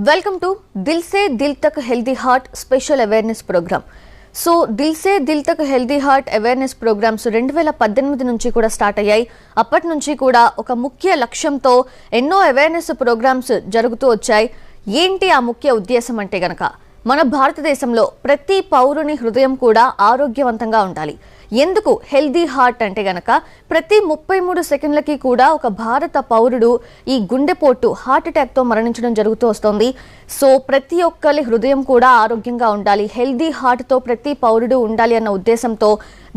Welcome to Dil Se Dil Tak healthy heart special awareness programme. So Dil Se Dil Tak healthy heart awareness programmes 2018 నుంచి కూడా start అయ్యాయి. అప్పటి నుంచి కూడా ఒక ముఖ్య లక్ష్యంతో ఎన్నో అవేర్నెస్ ప్రోగ్రామ్స్ జరుగుతూ వచ్చాయి. ఏంటి ఆ ముఖ్య ఉద్దేశం అంటే గనక మన భారతదేశంలో ప్రతి పౌరుని హృదయం కూడా ఆరోగ్యవంతంగా ఉండాలి. ఎందుకు హెల్దీ హార్ట్ అంటే గనక ప్రతి 33 సెకండ్లకి కూడా ఒక భారత పౌరుడు ఈ గుండెపోటు హార్ట్ అటాక్తో మరణించడం జరుగుతూ వస్తుంది. సో ప్రతి ఒక్కరి హృదయం కూడా ఆరోగ్యంగా ఉండాలి, హెల్దీ హార్ట్తో ప్రతి పౌరుడు ఉండాలి అన్న ఉద్దేశంతో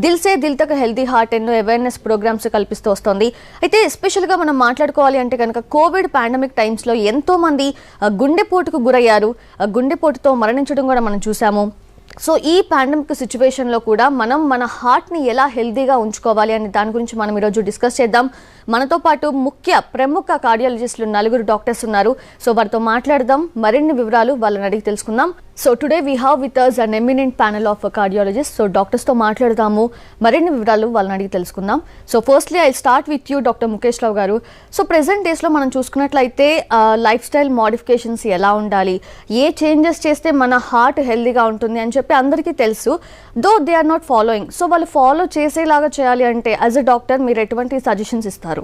దిల్ సే దిల్ తక్ హెల్దీ హార్ట్ ఎన్నో అవేర్నెస్ ప్రోగ్రామ్స్ కల్పిస్తూ వస్తుంది. అయితే ఎస్పెషల్గా మనం మాట్లాడుకోవాలి అంటే కనుక కోవిడ్ పాండమిక్ టైమ్స్లో ఎంతోమంది గుండెపోటుకు గురయ్యారు, గుండెపోటుతో మరణించడం కూడా మనం చూసాము. సో ఈ పాండమిక్ సిచ్యువేషన్లో కూడా మనం మన హార్ట్ని ఎలా హెల్దీగా ఉంచుకోవాలి అనే దాని గురించి మనం ఈరోజు డిస్కస్ చేద్దాం. మనతో పాటు ప్రముఖ కార్డియాలజిస్టులు 4 డాక్టర్స్ ఉన్నారు. సో వారితో మాట్లాడదాం, మరిన్ని వివరాలు వాళ్ళని అడిగి తెలుసుకుందాం. So today we have with us an eminent panel of cardiologist. So డాక్టర్స్తో మాట్లాడదాము, మరిన్ని వివరాలు వాళ్ళని అడిగి తెలుసుకుందాం. So firstly I start with you doctor Mukesh Rao గారు. సో ప్రెసెంట్ డేస్లో మనం చూసుకున్నట్లయితే లైఫ్ స్టైల్ మోడిఫికేషన్స్ ఎలా ఉండాలి, ఏ చేంజెస్ చేస్తే మన హార్ట్ హెల్దీగా ఉంటుంది అని చెప్పి అందరికీ తెలుసు. Though they are not following. So వాళ్ళు ఫాలో చేసేలాగా చేయాలి అంటే యాజ్ అ డాక్టర్ మీరు ఎటువంటి సజెషన్స్ ఇస్తారు?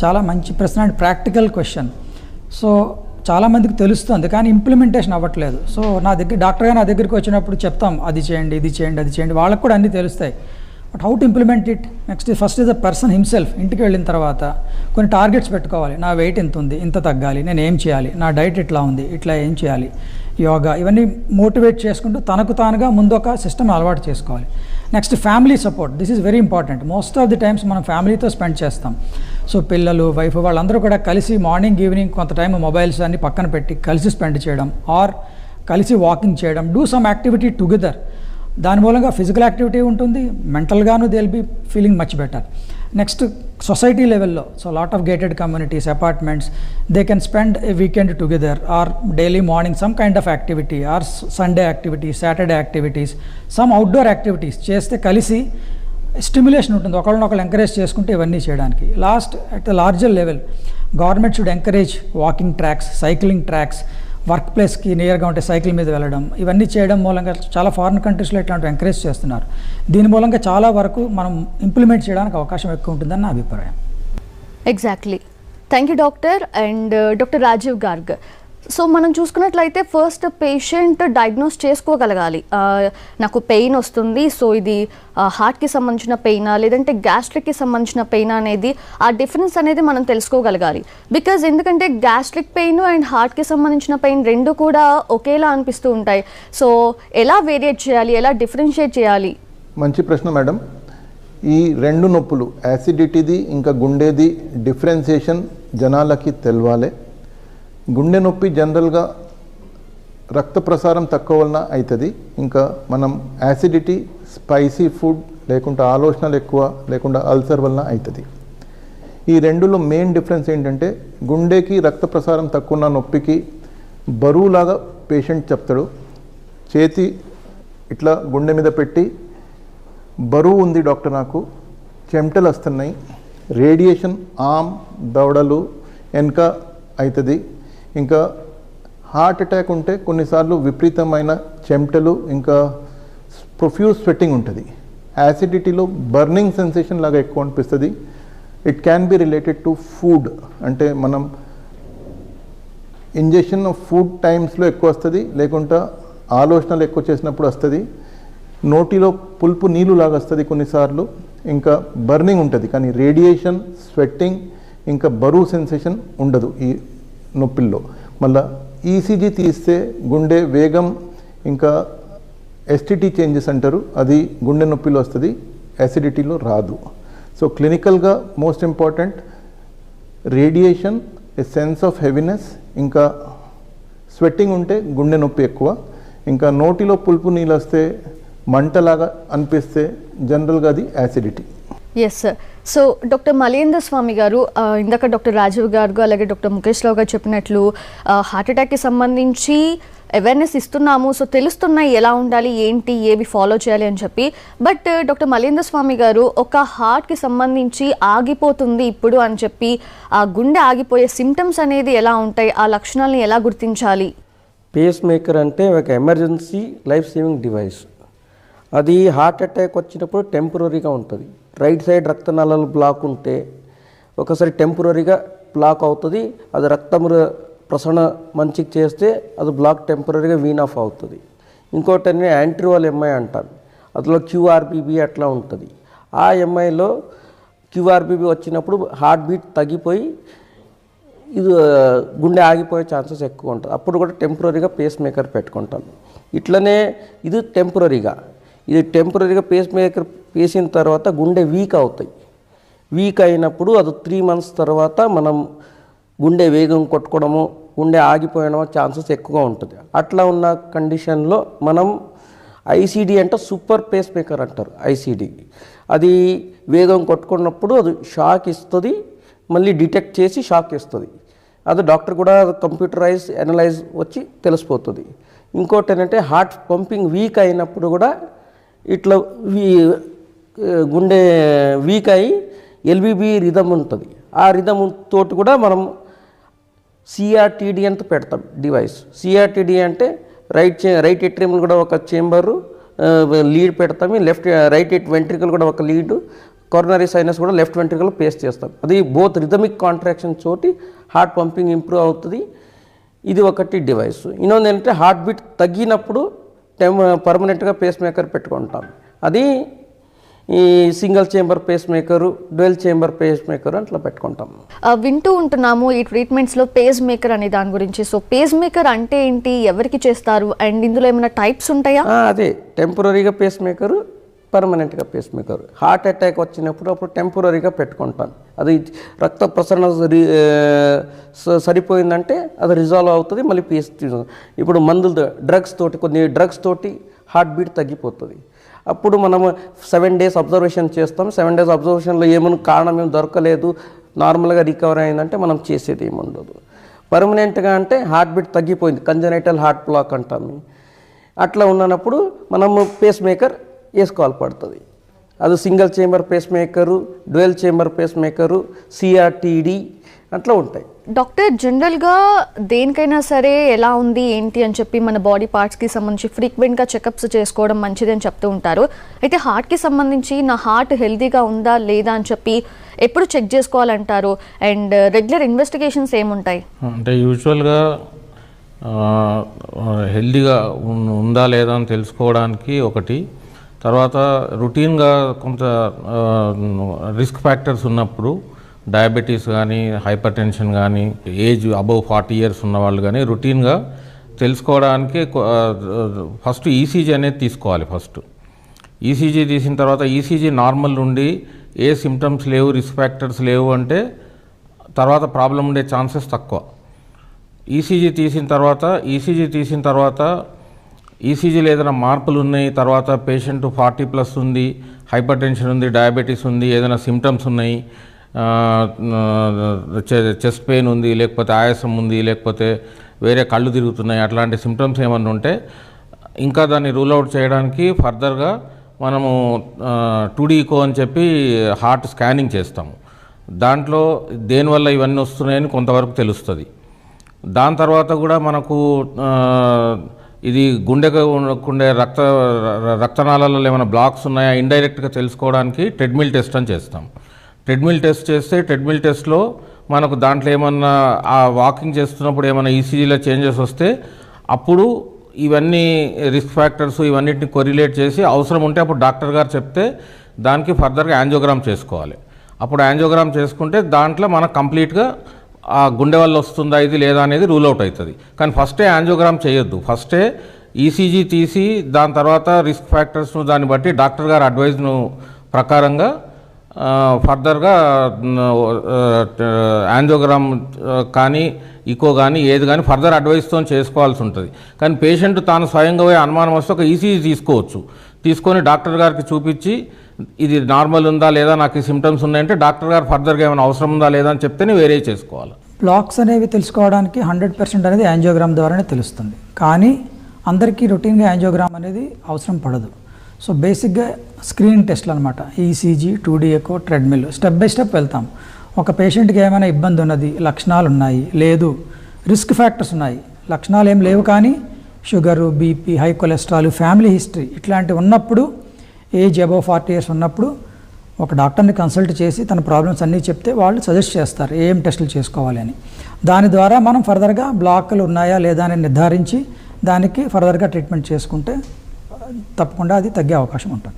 చాలా మంచి ప్రశ్న అండ్ ప్రాక్టికల్ క్వశ్చన్. సో చాలామందికి తెలుస్తుంది కానీ ఇంప్లిమెంటేషన్ అవ్వట్లేదు. సో డాక్టర్గా నా దగ్గరికి వచ్చినప్పుడు చెప్తాం అది చేయండి, ఇది చేయండి, అది చేయండి, వాళ్ళకు కూడా అన్నీ తెలుస్తాయి. But how to implement it next first is the person himself. ఇంటికి వెళ్ళిన తర్వాత కొన్ని టార్గెట్స్ పెట్టుకోవాలి. నా వెయిట్ ఎంత ఉంది, ఇంత తగ్గాలి, నేను ఏం చేయాలి, నా డైట్ ఇట్లా ఉంది, ఇట్లా ఏం చేయాలి, యోగా, ఇవన్నీ మోటివేట్ చేసుకుంటూ తనకు తానుగా ముందు ఒక సిస్టమ్ అలవాటు చేసుకోవాలి. Next family support, this is very important. Most of the times మనం ఫ్యామిలీతో స్పెండ్ చేస్తాం. సో పిల్లలు, వైఫ్ వాళ్ళందరూ కూడా కలిసి మార్నింగ్ ఈవినింగ్ కొంత టైం మొబైల్స్ అన్ని పక్కన పెట్టి కలిసి స్పెండ్ చేయడం ఆర్ కలిసి వాకింగ్ చేయడం, డూ సమ్ యాక్టివిటీ టుగెదర్. దాని మూలంగా ఫిజికల్ యాక్టివిటీ ఉంటుంది, మెంటల్గాను they will be feeling much better. Next society లెవెల్లో, so lot of gated communities, apartments, they can spend a weekend together or daily morning some kind of activity or Sunday activities, Saturday activities, some outdoor activities చేస్తే కలిసి stimulation ఉంటుంది, ఒకళ్ళనొకళ్ళు encourage చేసుకుంటే ఇవన్నీ చేయడానికి. Last at the larger level government should encourage walking tracks, cycling tracks, work ప్లేస్కి నియర్గా ఉంటే సైకిల్ మీద వెళ్ళడం, ఇవన్నీ చేయడం మూలంగా చాలా ఫారిన్ కంట్రీస్లో ఇట్లాంటివి ఎంకరేజ్ చేస్తున్నారు. దీని మూలంగా చాలా వరకు మనం ఇంప్లిమెంట్ చేయడానికి అవకాశం ఎక్కువ ఉంటుందని నా అభిప్రాయం. Exactly. Thank you doctor. And doctor Rajeev Garg, so మనం చూసుకున్నట్లయితే ఫస్ట్ పేషెంట్ డయాగ్నోస్ చేసుకోగలగాలి. నాకు పెయిన్ వస్తుంది, సో ఇది హార్ట్కి సంబంధించిన పెయినా లేదంటే గ్యాస్ట్రిక్కి సంబంధించిన పెయినా అనేది ఆ డిఫరెన్స్ అనేది మనం తెలుసుకోగలగాలి. బికాజ్ ఎందుకంటే గ్యాస్ట్రిక్ పెయిన్ అండ్ హార్ట్కి సంబంధించిన పెయిన్ రెండు కూడా ఒకేలా అనిపిస్తూ ఉంటాయి. సో ఎలా వేరియేట్ చేయాలి, ఎలా డిఫరెన్షియేట్ చేయాలి? మంచి ప్రశ్న మేడం. ఈ రెండు నొప్పులు యాసిడిటీది ఇంకా గుండెది డిఫరెన్సియేషన్ జనాలకి తెలవాలి. గుండె నొప్పి జనరల్గా రక్త ప్రసారం తక్కువ వలన అవుతుంది. ఇంకా మనం యాసిడిటీ, స్పైసీ ఫుడ్ లేకుంటే ఆలోచనలు ఎక్కువ లేకుండా అల్సర్ వలన అవుతుంది. ఈ రెండులో మెయిన్ డిఫరెన్స్ ఏంటంటే గుండెకి రక్త ప్రసారం తక్కువ ఉన్న నొప్పికి బరువులాగా పేషెంట్ చెప్తాడు. చేతి ఇట్లా గుండె మీద పెట్టి బరువు ఉంది డాక్టర్, నాకు చెమటలు వస్తున్నాయి, రేడియేషన్ ఆమ్ దవడలు వెనక అవుతుంది. ఇంకా హార్ట్ అటాక్ ఉంటే కొన్నిసార్లు విపరీతమైన చెమటలు ఇంకా ప్రొఫ్యూజ్ స్వెట్టింగ్ ఉంటుంది. యాసిడిటీలో బర్నింగ్ సెన్సేషన్ లాగా ఎక్కువ అనిపిస్తుంది. It can be related to food, అంటే మనం ఇంజెక్షన్ ఆఫ్ ఫుడ్ టైమ్స్లో ఎక్కువ వస్తుంది, లేకుంటే ఆలోచనలు ఎక్కువ చేసినప్పుడు వస్తుంది. నోటిలో పులుపు నీళ్ళు లాగా వస్తుంది కొన్నిసార్లు. ఇంకా బర్నింగ్ ఉంటుంది కానీ రేడియేషన్, స్వెట్టింగ్ ఇంకా బరువు సెన్సేషన్ ఉండదు ఈ నొప్పిల్లో. మళ్ళీ ఈసీజీ తీస్తే గుండె వేగం ఇంకా ఎస్టీటీ చేంజెస్ అంటారు, అది గుండె నొప్పిలో వస్తుంది, యాసిడిటీలో రాదు. సో క్లినికల్గా most important radiation, a sense of heaviness, ఇంకా స్వెట్టింగ్ ఉంటే గుండె నొప్పి ఎక్కువ. ఇంకా నోటిలో పులుపు నీళ్ళు వస్తే మంటలాగా అనిపిస్తే జనరల్గా అది acidity. Yes sir. So doctor Malendra Swamy గారు, ఇందాక డాక్టర్ రాజీవ్ గారు అలాగే డాక్టర్ ముఖేష్ రావు గారు చెప్పినట్లు హార్ట్ అటాక్కి సంబంధించి అవేర్నెస్ ఇస్తున్నాము, సో తెలుస్తున్నాయి ఎలా ఉండాలి, ఏంటి, ఏవి ఫాలో చేయాలి అని చెప్పి. బట్ డాక్టర్ మలేంద్ర స్వామి గారు, ఒక హార్ట్కి సంబంధించి ఆగిపోతుంది ఇప్పుడు అని చెప్పి ఆ గుండె ఆగిపోయే సిమ్టమ్స్ అనేది ఎలా ఉంటాయి, ఆ లక్షణాలని ఎలా గుర్తించాలి? పేస్ మేకర్ అంటే ఒక ఎమర్జెన్సీ లైఫ్ సేవింగ్ డివైస్. అది హార్ట్ అటాక్ వచ్చినప్పుడు టెంపరీగా ఉంటుంది. రైట్ సైడ్ రక్తనాళాలు బ్లాక్ ఉంటే ఒకసారి టెంపరీగా బ్లాక్ అవుతుంది. అది రక్తం ప్రసరణ మంచిగా చేస్తే అది బ్లాక్ టెంపరీగా వీన్ ఆఫ్ అవుతుంది. ఇంకోటి యాంట్రివాల్ ఎంఐ అంటారు, అందులో క్యూఆర్బీబీ అట్లా ఉంటుంది. ఆ ఎంఐలో క్యూఆర్బీబీ వచ్చినప్పుడు హార్ట్ బీట్ తగ్గిపోయి ఇది గుండె ఆగిపోయే ఛాన్సెస్ ఎక్కువ ఉంటుంది. అప్పుడు కూడా టెంపరీగా పేస్ మేకర్ పెట్టుకుంటాం. ఇట్లనే ఇది టెంపరీగా పేస్ మేకర్ వేసిన తర్వాత గుండె వీక్ అవుతాయి. వీక్ అయినప్పుడు అది 3 months తర్వాత మనం గుండె వేగం కొట్టుకోవడము, గుండె ఆగిపోయడమో ఛాన్సెస్ ఎక్కువగా ఉంటుంది. అట్లా ఉన్న కండిషన్లో మనం ఐసీడీ అంటే సూపర్ పేస్ మేకర్ అంటారు. ఐసీడీ అది వేగం కొట్టుకున్నప్పుడు అది షాక్ ఇస్తుంది, మళ్ళీ డిటెక్ట్ చేసి షాక్ ఇస్తుంది. అది డాక్టర్ కూడా కంప్యూటరైజ్ అనలైజ్ వచ్చి తెలిసిపోతుంది. ఇంకోటి ఏంటంటే హార్ట్ పంపింగ్ వీక్ అయినప్పుడు కూడా ఇట్లా గుండె వీక్ అయ్యి ఎల్బీబీ రిథమ్ ఉంటుంది. ఆ రిథమ్ తోటి కూడా మనం సిఆర్టీడీ అంత పెడతాం డివైస్. సిఆర్టీడీ అంటే రైట్ ఏట్రియం కూడా ఒక చేంబరు లీడ్ పెడతాము, రైట్ వెంట్రికల్ కూడా ఒక లీడ్, కొరోనరీ సైనస్ కూడా లెఫ్ట్ వెంట్రికల్ పేస్ చేస్తాం. అది బోత్ రిథమిక్ కాంట్రాక్షన్ తోటి హార్ట్ పంపింగ్ ఇంప్రూవ్ అవుతుంది. ఇది ఒకటి డివైస్. ఇంకొంది ఏంటంటే హార్ట్ బీట్ తగ్గినప్పుడు పర్మనెంట్గా పేస్ మేకర్ పెట్టుకుంటాం. అది ఈ single chamber pacemaker, dual chamber pacemaker అట్లా పెట్టుకుంటాం. వింటూ ఉంటున్నాము ఈ ట్రీట్మెంట్స్లో పేస్ మేకర్ అనే దాని గురించి. సో పేస్ మేకర్ అంటే ఏంటి, ఎవరికి చేస్తారు, అండ్ ఇందులో ఏమైనా టైప్స్ ఉంటాయా? అదే టెంపరీగా పేస్ మేకరు, పర్మనెంట్గా పేస్ మేకర్. హార్ట్ అటాక్ వచ్చినప్పుడు అప్పుడు టెంపరీగా పెట్టుకుంటాను. అది రక్త ప్రసరణ సరిపోయిందంటే అది రిజాల్వ్ అవుతుంది, మళ్ళీ పేస్. ఇప్పుడు మందులు కొన్ని డ్రగ్స్ తోటి హార్ట్ బీట్ తగ్గిపోతుంది. అప్పుడు మనము 7 days అబ్జర్వేషన్ చేస్తాం. 7 days అబ్జర్వేషన్లో ఏమైనా కారణం ఏమి దొరకలేదు, నార్మల్గా రికవర్ అయిందంటే మనం చేసేది ఏముండదు. పర్మనెంట్గా అంటే హార్ట్ బీట్ తగ్గిపోయింది, కంజనైటల్ హార్ట్ బ్లాక్ అంటాం. అట్లా ఉన్నప్పుడు మనము పేస్ మేకర్ వేసుకోవాలి పడుతుంది. అది single chamber pacemaker, dual chamber pacemaker, CRTD అట్లా ఉంటాయి. డాక్టర్, జనరల్గా దేనికైనా సరే ఎలా ఉంది ఏంటి అని చెప్పి మన బాడీ పార్ట్స్కి సంబంధించి ఫ్రీక్వెంట్గా చెకప్స్ చేసుకోవడం మంచిది అని చెప్తూ ఉంటారు. అయితే హార్ట్కి సంబంధించి నా హార్ట్ హెల్తీగా ఉందా లేదా అని చెప్పి ఎప్పుడు చెక్ చేసుకోవాలంటారు, అండ్ రెగ్యులర్ ఇన్వెస్టిగేషన్స్ ఏముంటాయి? అంటే యూజువల్గా హెల్తీగా ఉందా లేదా అని తెలుసుకోవడానికి ఒకటి, తర్వాత రొటీన్గా కొంత రిస్క్ ఫ్యాక్టర్స్ ఉన్నప్పుడు డయాబెటీస్ కానీ, హైపర్ టెన్షన్ కానీ, ఏజ్ అబవ్ 40 years ఉన్న వాళ్ళు కానీ రొటీన్గా తెలుసుకోవడానికి ఫస్ట్ ఈసీజీ అనేది తీసుకోవాలి. ఫస్ట్ ఈసీజీ తీసిన తర్వాత ఈసీజీ నార్మల్ ఉండి ఏ సిమ్టమ్స్ లేవు, రిస్క్ ఫ్యాక్టర్స్ లేవు అంటే తర్వాత ప్రాబ్లం ఉండే ఛాన్సెస్ తక్కువ. ఈసీజీ తీసిన తర్వాత ఈసీజీలో ఏదైనా మార్పులు ఉన్నాయి, తర్వాత పేషెంట్ 40+ ఉంది, హైపర్ టెన్షన్ ఉంది, డయాబెటీస్ ఉంది, ఏదైనా సిమ్టమ్స్ ఉన్నాయి, చెస్ట్ పెయిన్ ఉంది, లేకపోతే ఆయాసం ఉంది, లేకపోతే వేరే కళ్ళు తిరుగుతున్నాయి, అట్లాంటి సిమ్టమ్స్ ఏమన్నా ఉంటే ఇంకా దాన్ని రూల్ అవుట్ చేయడానికి ఫర్దర్గా మనము 2D ECO అని చెప్పి హార్ట్ స్కానింగ్ చేస్తాము. దాంట్లో దేనివల్ల ఇవన్నీ వస్తున్నాయని కొంతవరకు తెలుస్తుంది. దాని తర్వాత కూడా మనకు ఇది గుండెకు ఉండే రక్తనాళాలలో ఏమైనా బ్లాక్స్ ఉన్నాయా ఇండైరెక్ట్గా తెలుసుకోవడానికి ట్రెడ్మిల్ టెస్ట్ అని చేస్తాం. ట్రెడ్మిల్ టెస్ట్ చేస్తే ట్రెడ్మిల్ టెస్ట్లో మనకు దాంట్లో ఏమన్నా ఆ వాకింగ్ చేస్తున్నప్పుడు ఏమైనా ఈసీజీలో చేంజెస్ వస్తే అప్పుడు ఇవన్నీ రిస్క్ ఫ్యాక్టర్స్ ఇవన్నిటిని కొరిలేట్ చేసి అవసరం ఉంటే అప్పుడు డాక్టర్ గారు చెప్తే దానికి ఫర్దర్గా యాంజియోగ్రామ్ చేసుకోవాలి. అప్పుడు యాంజియోగ్రామ్ చేసుకుంటే దాంట్లో మనకు కంప్లీట్గా ఆ గుండె వల్ల వస్తుందా ఇది లేదా అనేది రూల్ అవుట్ అవుతుంది. కానీ ఫస్టే యాంజియోగ్రామ్ చేయొద్దు, ఫస్టే ఈసీజీ తీసి దాని తర్వాత రిస్క్ ఫ్యాక్టర్స్ను దాన్ని బట్టి డాక్టర్ గారు అడ్వైజ్ను ప్రకారంగా ఫర్దర్గా యాంజియోగ్రామ్ కానీ ఈకో కానీ ఏది కానీ ఫర్దర్ అడ్వైస్తో చేసుకోవాల్సి ఉంటుంది. కానీ పేషెంట్ తాను స్వయంగా పోయి అనుమానం వస్తే ఒక ఈసీజీ తీసుకోవచ్చు, తీసుకొని డాక్టర్ గారికి చూపించి ఇది నార్మల్ ఉందా లేదా, నాకు ఈ సిమ్టమ్స్ ఉన్నాయంటే డాక్టర్ గారు ఫర్దర్గా ఏమైనా అవసరం ఉందా లేదా అని చెప్తేనే వేరే చేసుకోవాలి. బ్లాక్స్ అనేవి తెలుసుకోవడానికి 100% అనేది యాంజియోగ్రామ్ ద్వారానే తెలుస్తుంది. కానీ అందరికీ రొటీన్గా యాంజియోగ్రామ్ అనేది అవసరం పడదు. సో బేసిక్గా స్క్రీనింగ్ టెస్ట్లు అనమాట, ECG, 2D ECO, treadmill, step by step వెళ్తాం. ఒక పేషెంట్కి ఏమైనా ఇబ్బంది ఉన్నది, లక్షణాలు ఉన్నాయి, లేదు రిస్క్ ఫ్యాక్టర్స్ ఉన్నాయి, లక్షణాలు ఏం లేవు కానీ sugar, BP, high cholesterol, family history ఇట్లాంటివి ఉన్నప్పుడు, ఏజ్ అబవ్ 40 years ఉన్నప్పుడు ఒక డాక్టర్ని కన్సల్ట్ చేసి తన ప్రాబ్లమ్స్ అన్నీ చెప్తే వాళ్ళు సజెస్ట్ చేస్తారు ఏం టెస్టులు చేసుకోవాలి అని. దాని ద్వారా మనం ఫర్దర్గా బ్లాక్లు ఉన్నాయా లేదా అని నిర్ధారించి దానికి ఫర్దర్గా ట్రీట్మెంట్ చేసుకుంటే తప్పకుండా అది తగ్గే అవకాశం ఉంటుంది.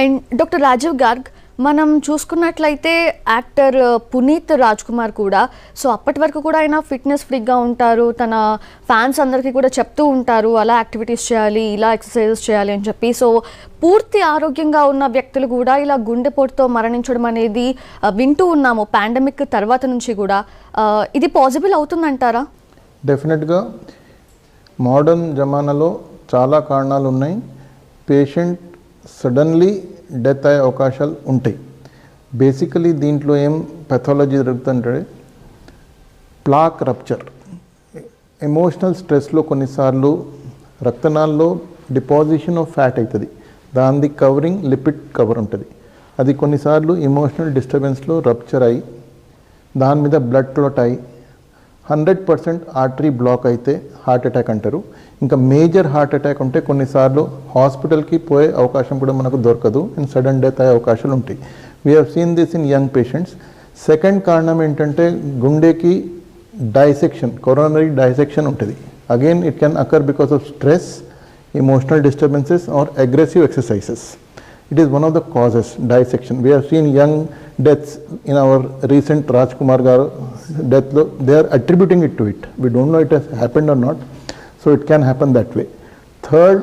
అండ్ డాక్టర్ రాజీవ్ గార్గ్, మనం చూసుకున్నట్లయితే యాక్టర్ పునీత్ రాజ్ కుమార్ కూడా సో అప్పటి వరకు కూడా ఆయన ఫిట్నెస్ ఫ్రీక్గా ఉంటారు, తన ఫ్యాన్స్ అందరికీ కూడా చెప్తూ ఉంటారు అలా యాక్టివిటీస్ చేయాలి, ఇలా ఎక్సర్సైజెస్ చేయాలి అని చెప్పి. సో పూర్తి ఆరోగ్యంగా ఉన్న వ్యక్తులు కూడా ఇలా గుండెపోటుతో మరణించడం అనేది వింటూ ఉన్నాము పాండమిక్ తర్వాత నుంచి కూడా. ఇది పాసిబుల్ అవుతుందంటారా? డెఫినెట్గా మోడర్న్ జమానాలో చాలా కారణాలు ఉన్నాయి. పేషెంట్ సడన్లీ డెత్ అయ్యే అవకాశాలు ఉంటాయి. బేసికలీ దీంట్లో ఏం పెథాలజీ జరుగుతుంటే ప్లాక్ రప్చర్, ఎమోషనల్ స్ట్రెస్లో కొన్నిసార్లు రక్తనాళాల్లో డిపాజిషన్ ఆఫ్ ఫ్యాట్ అవుతుంది, దాని కవరింగ్ లిపిడ్ కవర్ ఉంటుంది. అది కొన్నిసార్లు ఎమోషనల్ డిస్టర్బెన్స్లో రప్చర్ అయ్యి దాని మీద బ్లడ్ క్లాట్ అయ్యి 100% ఆర్టరీ బ్లాక్ అయితే హార్ట్ అటాక్ అంటారు. ఇంకా మేజర్ హార్ట్ అటాక్ ఉంటే కొన్నిసార్లు హాస్పిటల్కి పోయే అవకాశం కూడా మనకు దొరకదు అండ్ సడన్ డెత్ అయ్యే అవకాశాలు ఉంటాయి. We have seen this in young patients. Second కారణం ఏంటంటే గుండెకి డైసెక్షన్, కొరోనరీ డైసెక్షన్ ఉంటుంది. Again it can occur because of stress, emotional disturbances or aggressive exercises. It is one of the causes, dissection. We have seen young deaths in our recent Rajkumar Garu death. They are attributing it to it. We don't know it has happened or not. So it can happen that way. Third,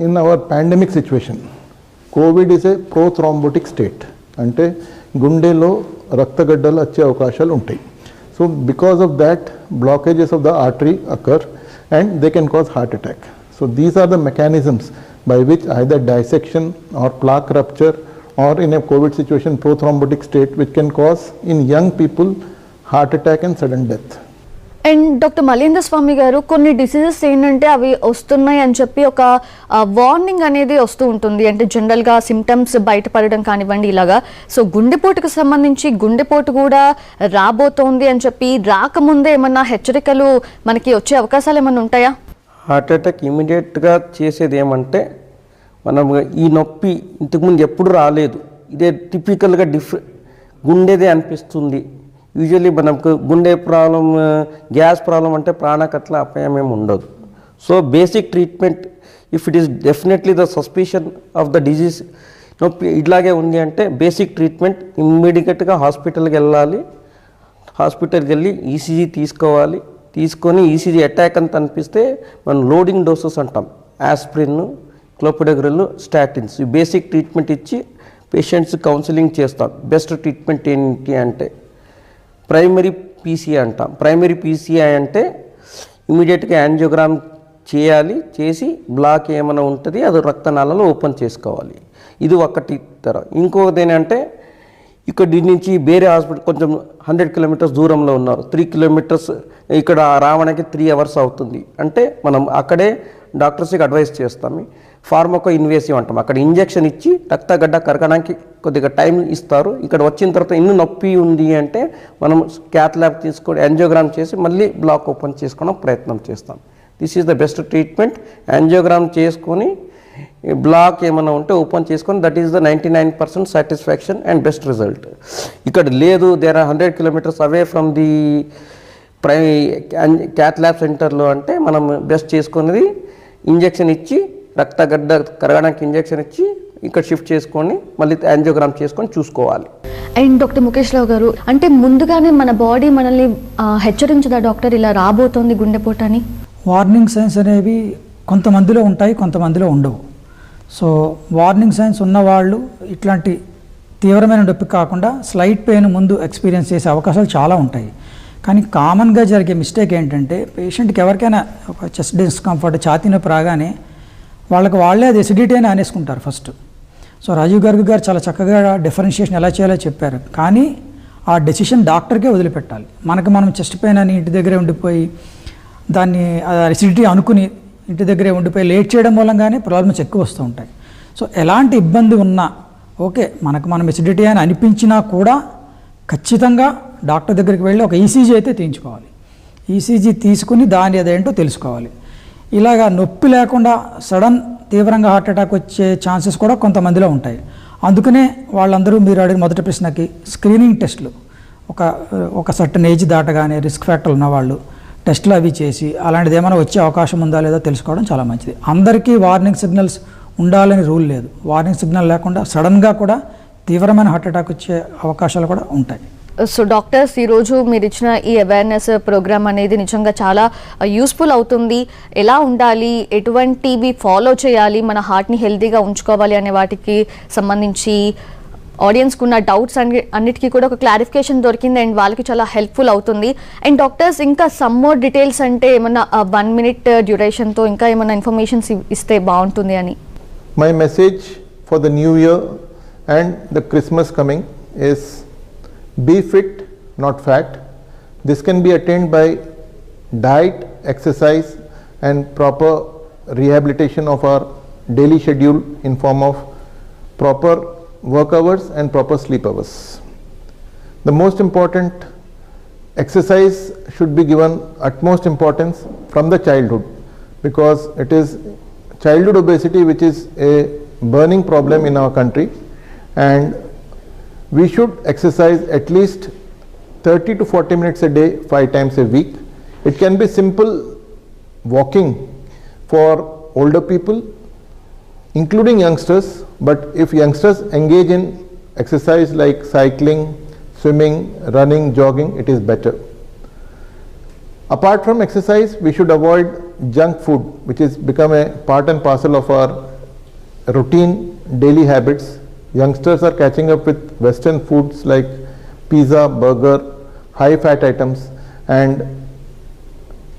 in our pandemic situation, COVID is a prothrombotic state. Ante gundelo raktagaddal వచ్చే అవకాశాలు ఉంటాయి. So because of that, blockages of the artery occur and they can cause heart attack. So these are the mechanisms by which either dissection or plaque rupture or in a COVID situation prothrombotic state which can cause in young people heart attack and sudden death. And doctor Malendra Swamy గారు, కొన్ని diseases ఏంటంటే అవి వస్తున్నాయి అని చెప్పి ఒక warning అనేది వస్తూ ఉంటుంది, అంటే జనరల్గా సిమ్టమ్స్ బయటపడడం కానివ్వండి ఇలాగా. సో గుండెపోటుకు సంబంధించి గుండెపోటు కూడా రాబోతోంది అని చెప్పి రాకముందే ఏమన్నా హెచ్చరికలు మనకి వచ్చే అవకాశాలు ఏమన్నా ఉంటాయా? హార్ట్ అటాక్ ఇమీడియట్గా చేసేది ఏమంటే, మనం ఈ నొప్పి ఇంతకుముందు ఎప్పుడు రాలేదు, ఇదే టిపికల్గా గుండెదే అనిపిస్తుంది. యూజువల్లీ మనకు గుండె ప్రాబ్లం, గ్యాస్ ప్రాబ్లం అంటే ప్రాణకట్ల అపాయం ఏమి ఉండదు. So basic treatment, if it is definitely the suspicion of the disease, నొప్పి ఇట్లాగే ఉంది అంటే బేసిక్ ట్రీట్మెంట్ ఇమ్మీడియట్గా హాస్పిటల్కి వెళ్ళాలి. హాస్పిటల్కి వెళ్ళి ఈసీజీ తీసుకోవాలి. తీసుకొని ఈసీజీ అటాక్ అంత అనిపిస్తే మనం లోడింగ్ డోసెస్ అంటాం, ఆస్ప్రిన్, క్లోపిడోగ్రిల్, స్టాటిన్స్, ఈ బేసిక్ ట్రీట్మెంట్ ఇచ్చి పేషెంట్స్ కౌన్సిలింగ్ చేస్తాం. బెస్ట్ ట్రీట్మెంట్ ఏంటి అంటే ప్రైమరీ పీసీఐ అంటాం. ప్రైమరీ పీసీఐ అంటే ఇమీడియట్గా యాంజియోగ్రామ్ చేయాలి, చేసి బ్లాక్ ఏమైనా ఉంటుంది అది రక్తనాళాలు ఓపెన్ చేసుకోవాలి. ఇది ఒకటి తరం. ఇంకొకటి ఏంటంటే ఇక్కడి నుంచి వేరే హాస్పిటల్ కొంచెం 100 kilometers దూరంలో ఉన్నారు, 3 kilometers ఇక్కడ రావడానికి 3 hours అవుతుంది అంటే మనం అక్కడే డాక్టర్స్కి అడ్వైస్ చేస్తాం. ఫార్మకో ఇన్వేసివ్ అంటాం. అక్కడ ఇంజెక్షన్ ఇచ్చి రక్తగడ్డ కరగడానికి కొద్దిగా టైం ఇస్తారు. ఇక్కడ వచ్చిన తర్వాత ఇన్ని నొప్పి ఉంది అంటే మనం క్యాత్ ల్యాబ్ తీసుకొని యాంజియోగ్రామ్ చేసి మళ్ళీ బ్లాక్ ఓపెన్ చేసుకోవడం ప్రయత్నం చేస్తాం. This is the best treatment. Angiogram చేసుకొని బ్లాక్ ఏమైనా ఉంటే ఓపెన్ చేసుకొని that is the 99% satisfaction and best result. ఇక్కడ లేదు, there are 100 kilometers away from the cath lab సెంటర్లో అంటే మనం బెస్ట్ చేసుకునేది ఇంజెక్షన్ ఇచ్చి రక్తగడ్డ కరగడానికి ఇంజెక్షన్ ఇచ్చి ఇక్కడ షిఫ్ట్ చేసుకొని మళ్ళీ యాంజియోగ్రామ్ చేసుకొని చూసుకోవాలి. అండ్ డాక్టర్ ముఖేష్ రావు గారు, అంటే ముందుగానే మన బాడీ మనల్ని హెచ్చరించదా డాక్టర్ ఇలా రాబోతోంది గుండెపోటు అని? వార్నింగ్ సైన్స్ అనేవి కొంతమందిలో ఉంటాయి, కొంతమందిలో ఉండవు. సో వార్నింగ్ సైన్స్ ఉన్నవాళ్ళు ఇట్లాంటి తీవ్రమైన నొప్పి కాకుండా స్లైట్ పెయిన్ ముందు ఎక్స్పీరియన్స్ చేసే అవకాశాలు చాలా ఉంటాయి. కానీ కామన్గా జరిగే మిస్టేక్ ఏంటంటే పేషెంట్కి ఎవరికైనా ఒక చెస్ట్ డిస్కంఫర్ట్, ఛాతీ నొప్పి రాగానే వాళ్ళే అది ఎసిడిటీ అని అనేసుకుంటారు ఫస్ట్. సో రాజీవ్ గార్గ్ గారు చాలా చక్కగా డిఫరెన్షియేషన్ ఎలా చేయాలో చెప్పారు. కానీ ఆ డెసిషన్ డాక్టర్కే వదిలిపెట్టాలి. మనం చెస్ట్ పెయిన్ అని ఇంటి దగ్గరే ఉండిపోయి దాన్ని ఎసిడిటీ అనుకుని ఇంటి దగ్గరే ఉండిపోయి లేట్ చేయడం మూలంగానే ప్రాబ్లమ్స్ ఎక్కువ వస్తూ ఉంటాయి. సో ఎలాంటి ఇబ్బంది ఉన్నా ఓకే, మనం ఎసిడిటీ అని అనిపించినా కూడా ఖచ్చితంగా డాక్టర్ దగ్గరికి వెళ్ళి ఒక ఈసీజీ అయితే తీయించుకోవాలి. ఈసీజీ తీసుకుని దాని అదేంటో తెలుసుకోవాలి. ఇలాగా నొప్పి లేకుండా సడన్ తీవ్రంగా హార్ట్ అటాక్ వచ్చే ఛాన్సెస్ కూడా కొంతమందిలో ఉంటాయి. అందుకనే వాళ్ళందరూ మీరు అడిగిన మొదటి ప్రశ్నకి స్క్రీనింగ్ టెస్టులు ఒక సర్టన్ ఏజ్ దాటగానే రిస్క్ ఫ్యాక్టర్లు ఉన్నవాళ్ళు టెస్టులు అవి చేసి అలాంటిది ఏమైనా వచ్చే అవకాశం ఉందా లేదా తెలుసుకోవడం చాలా మంచిది. అందరికీ వార్నింగ్ సిగ్నల్స్ ఉండాలని రూల్ లేదు. వార్నింగ్ సిగ్నల్ లేకుండా సడన్గా కూడా తీవ్రమైన హార్ట్ అటాక్ వచ్చే అవకాశాలు కూడా ఉంటాయి. సో డాక్టర్స్, ఈరోజు మీరు ఇచ్చిన ఈ అవేర్నెస్ ప్రోగ్రామ్ అనేది నిజంగా చాలా యూస్ఫుల్ అవుతుంది. ఎలా ఉండాలి, ఎటువంటివి ఫాలో చేయాలి, మన హార్ట్ని హెల్తీగా ఉంచుకోవాలి అనే వాటికి సంబంధించి ఆడియన్స్కి ఉన్న డౌట్స్ అన్నిటికీ కూడా ఒక క్లారిఫికేషన్ దొరికింది అండ్ వాళ్ళకి చాలా హెల్ప్ఫుల్ అవుతుంది. అండ్ డాక్టర్స్, ఇంకా సమ్ మోర్ డీటెయిల్స్ అంటే ఏమన్నా 1 minute డ్యూరేషన్తో ఇంకా ఏమన్నా ఇన్ఫర్మేషన్స్ ఇస్తే బాగుంటుంది అని. My message for the new year and the Christmas coming is be fit, not fat. This can be attained by diet, exercise and proper rehabilitation of our daily schedule in form of proper work hours and proper sleep hours. The most important exercise should be given utmost importance from the childhood, because it is childhood obesity which is a burning problem in our country, and we should exercise at least 30 to 40 minutes a day, 5 times a week. It can be simple walking for older people, including youngsters, but if youngsters engage in exercise like cycling, swimming, running, jogging, it is better. Apart from exercise, we should avoid junk food, which has become a part and parcel of our routine daily habits. Youngsters are catching up with Western foods like pizza, burger, high fat items, and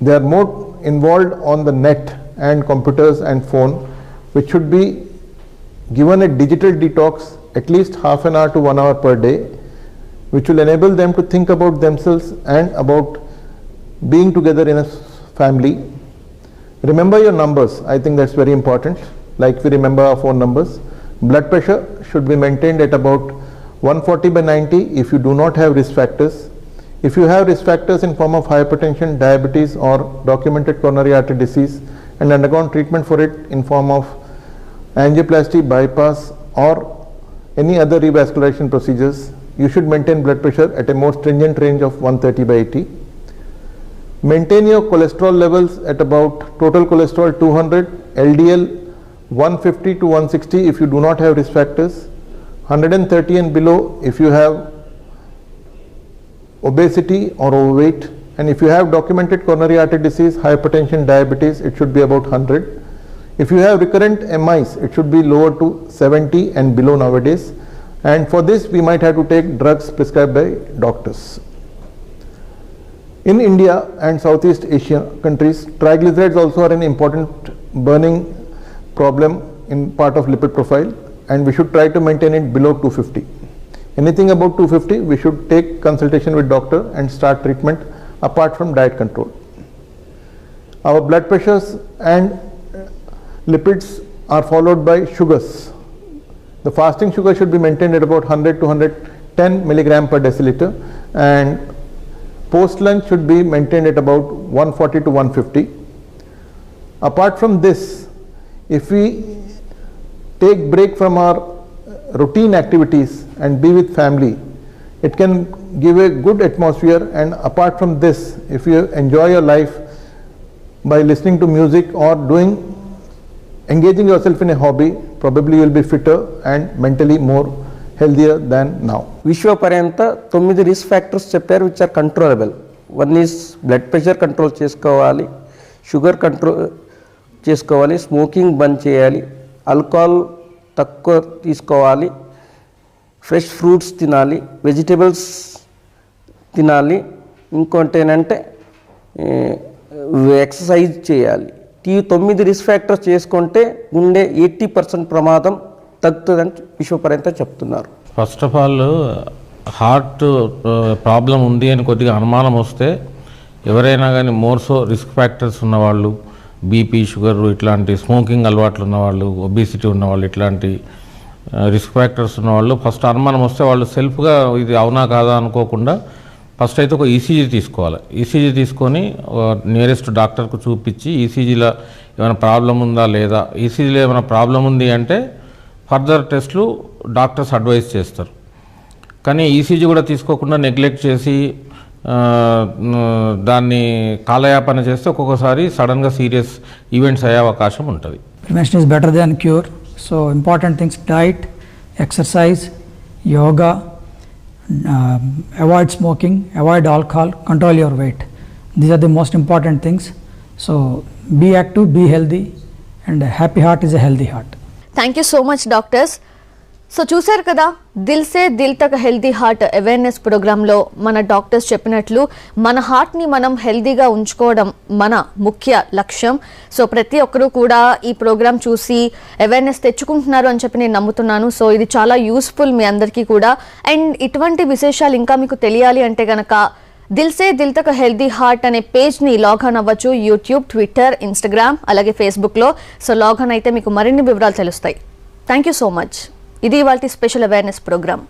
they are more involved on the net and computers and phone, which should be given a digital detox at least half an hour to 1 hour per day, which will enable them to think about themselves and about being together in a family. Remember your numbers. I think that's very important, like we remember our phone numbers. Blood pressure should be maintained at about 140/90 if you do not have risk factors. If you have risk factors in form of hypertension, diabetes or documented coronary artery disease and undergone treatment for it in form of angioplasty, bypass or any other revascularization procedures, you should maintain blood pressure at a more stringent range of 130/80. Maintain your cholesterol levels at about total cholesterol 200, LDL 150 to 160 if you do not have risk factors, 130 and below if you have obesity or overweight, and if you have documented coronary artery disease, hypertension, diabetes, it should be about 100. If you have recurrent MIs, it should be lower to 70 and below nowadays, and for this we might have to take drugs prescribed by doctors. In India and Southeast Asia countries, triglycerides also are an important burning problem in part of lipid profile, and we should try to maintain it below 250. Anything above 250, we should take consultation with doctor and start treatment apart from diet control. Our blood pressures and lipids are followed by sugars. The fasting sugar should be maintained at about 100 to 110 milligram per deciliter, and post lunch should be maintained at about 140 to 150. Apart from this, if we take break from our routine activities and be with family, it can give a good atmosphere. And apart from this, if you enjoy your life by listening to music or engaging yourself in a hobby, probably you will be fitter and mentally more healthier than now. విశ్వపర్యంత 9 risk factors చెప్పారు which are controllable. 1 is blood pressure control చేసుకోవాలి, sugar control చేసుకోవాలి, smoking బంద్ చేయాలి, alcohol తక్కువ తీసుకోవాలి, fresh fruits తినాలి, vegetables తినాలి, ఇంకోటి ఏంటంటే ఎక్సర్సైజ్ చేయాలి. ఈ 9 రిస్క్ ఫ్యాక్టర్స్ చేసుకుంటే గుండె 80% ప్రమాదం తగ్గుతుందని విశ్వపర్యంత చెప్తున్నారు. First of all heart problem ఉంది అని కొద్దిగా అనుమానం వస్తే ఎవరైనా కానీ మోర్సో రిస్క్ ఫ్యాక్టర్స్ ఉన్నవాళ్ళు, బీపీ, షుగర్, ఇట్లాంటి స్మోకింగ్ అలవాట్లు ఉన్నవాళ్ళు, ఒబిసిటీ ఉన్నవాళ్ళు, ఇట్లాంటి రిస్క్ ఫ్యాక్టర్స్ ఉన్నవాళ్ళు ఫస్ట్ అనుమానం వస్తే వాళ్ళు సెల్ఫ్గా ఇది అవునా కాదా అనుకోకుండా ఫస్ట్ అయితే ఒక ఈసీజీ తీసుకోవాలి. ఈసీజీ తీసుకొని నియరెస్ట్ డాక్టర్కు చూపించి ఈసీజీలో ఏమైనా ప్రాబ్లం ఉందా లేదా, ఈసీజీలో ఏమైనా ప్రాబ్లం ఉంది అంటే ఫర్దర్ టెస్ట్లు డాక్టర్స్ అడ్వైస్ చేస్తారు. కానీ ఈసీజీ కూడా తీసుకోకుండా నెగ్లెక్ట్ చేసి దాన్ని కాలయాపన చేస్తే ఒక్కొక్కసారి సడన్గా సీరియస్ ఈవెంట్స్ అయ్యే అవకాశం ఉంటుంది. Prevention is better than cure. So important things: diet, exercise, yoga, avoid smoking, avoid alcohol, control your weight. These are the most important things. So be active, be healthy, and a happy heart is a healthy heart. Thank you so much doctors. So చూశారు కదా, Dil Se Dil Tak healthy heart awareness ప్రోగ్రాంలో మన doctors చెప్పినట్లు మన హార్ట్ని మనం హెల్దీగా ఉంచుకోవడం మన ముఖ్య లక్ష్యం. సో ప్రతి ఒక్కరూ కూడా ఈ ప్రోగ్రాం చూసి అవేర్నెస్ తెచ్చుకుంటున్నారు అని చెప్పి నేను నమ్ముతున్నాను. సో ఇది చాలా యూస్ఫుల్ మీ అందరికీ కూడా. అండ్ ఇటువంటి విశేషాలు ఇంకా మీకు తెలియాలి అంటే కనుక దిల్ సే దిల్ తక్ హెల్దీ హార్ట్ అనే పేజ్ని లాగిన్ అవ్వచ్చు. యూట్యూబ్, ట్విట్టర్, ఇన్స్టాగ్రామ్, అలాగే ఫేస్బుక్లో. సో లాగిన్ అయితే మీకు మరిన్ని వివరాలు తెలుస్తాయి. Thank you so much. ఇది ఇవాల్టి స్పెషల్ అవేర్నెస్ ప్రోగ్రామ్.